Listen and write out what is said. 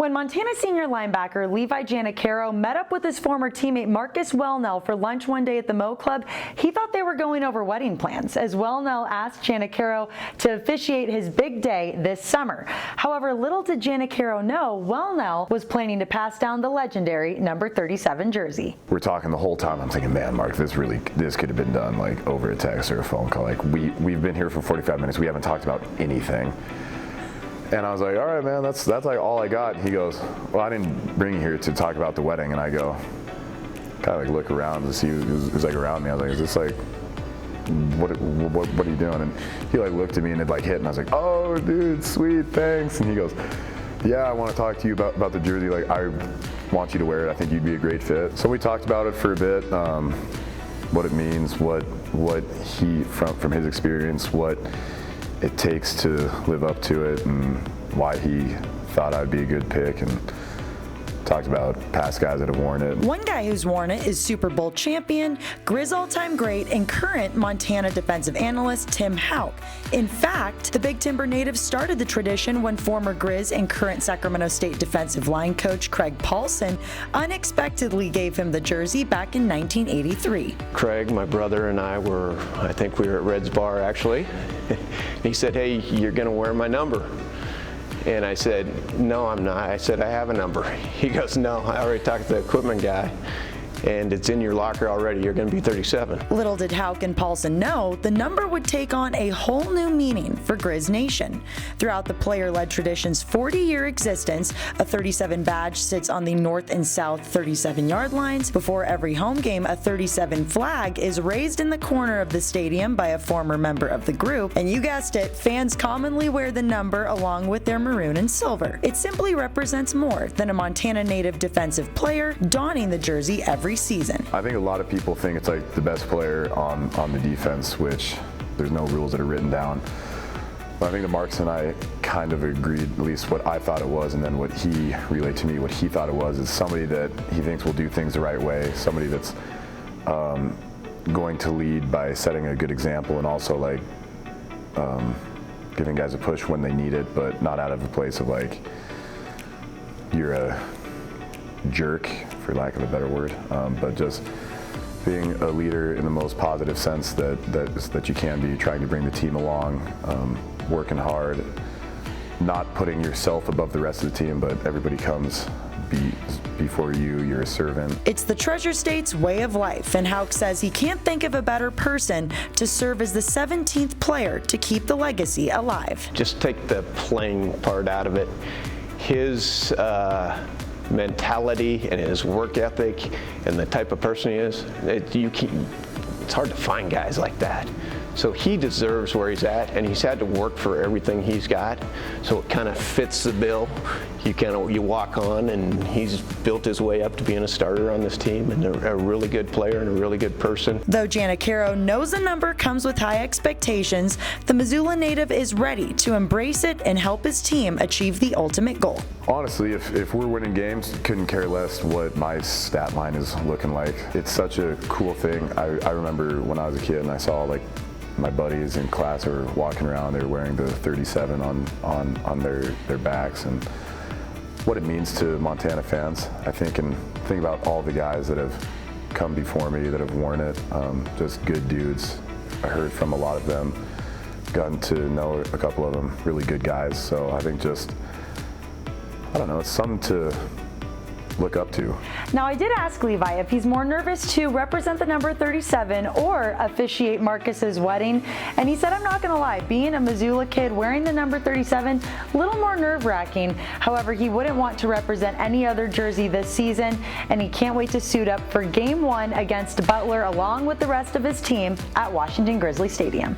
When Montana senior linebacker Levi Janacaro met up with his former teammate Marcus Wellnell for lunch one day at the Mo Club, he thought they were going over wedding plans, as Wellnell asked Janacaro to officiate his big day this summer. However, little did Janacaro know Wellnell was planning to pass down the legendary number 37 jersey. We're talking the whole time. I'm thinking, man, Mark, this could have been done like over a text or a phone call. Like we've been here for 45 minutes. We haven't talked about anything. And I was like, all right, man, that's like all I got. He goes, well, I didn't bring you here to talk about the wedding. And I go, kind of like look around to see who's like around me. I was like, is this like, what are you doing? And he like looked at me and it like hit, and I was like, oh, dude, sweet, thanks. And he goes, yeah, I want to talk to you about the jersey. Like, I want you to wear it. I think you'd be a great fit. So we talked about it for a bit, what it means, what he, from his experience, what it takes to live up to it, and why he thought I'd be a good pick, and talked about past guys that have worn it. One guy who's worn it is Super Bowl champion, Griz all-time great, and current Montana defensive analyst Tim Houck. In fact, the Big Timber native started the tradition when former Griz and current Sacramento State defensive line coach Craig Paulson unexpectedly gave him the jersey back in 1983. Craig, my brother, and I were at Red's Bar actually. He said, hey, you're gonna wear my number. And I said, no, I'm not. I said, I have a number. He goes, no, I already talked to the equipment guy, and it's in your locker already. You're going to be 37. Little did Houck and Paulson know the number would take on a whole new meaning for Griz Nation. Throughout the player-led tradition's 40-year existence, a 37 badge sits on the north and south 37-yard lines. Before every home game, a 37 flag is raised in the corner of the stadium by a former member of the group. And you guessed it, fans commonly wear the number along with their maroon and silver. It simply represents more than a Montana native defensive player donning the jersey every season. I think a lot of people think it's like the best player on the defense, which there's no rules that are written down. But I think the Marks and I kind of agreed, at least what I thought it was, and then what he relayed to me, what he thought it was, is somebody that he thinks will do things the right way, somebody that's going to lead by setting a good example, and also like giving guys a push when they need it, but not out of a place of like, you're a jerk, for lack of a better word, but just being a leader in the most positive sense that you can be, trying to bring the team along, working hard, not putting yourself above the rest of the team, but everybody comes before you, you're a servant. It's the Treasure State's way of life, and Houck says he can't think of a better person to serve as the 17th player to keep the legacy alive. Just take the playing part out of it. His mentality and his work ethic and the type of person he is, it's hard to find guys like that. So he deserves where he's at, and he's had to work for everything he's got, so it kind of fits the bill. You walk on, and he's built his way up to being a starter on this team, and a really good player and a really good person. Though Janacaro knows the number comes with high expectations, the Missoula native is ready to embrace it and help his team achieve the ultimate goal. Honestly, if we're winning games, couldn't care less what my stat line is looking like. It's such a cool thing. I remember when I was a kid and I saw like my buddies in class were walking around, they were wearing the 37 on their backs, and what it means to Montana fans, I think, and think about all the guys that have come before me that have worn it, just good dudes. I heard from a lot of them, gotten to know a couple of them, really good guys, so I think just, I don't know, it's something to look up to. Now, I did ask Levi if he's more nervous to represent the number 37 or officiate Marcus's wedding, and he said, I'm not gonna lie, being a Missoula kid wearing the number 37, a little more nerve-wracking. However, he wouldn't want to represent any other jersey this season, and he can't wait to suit up for Game 1 against Butler along with the rest of his team at Washington Grizzly Stadium.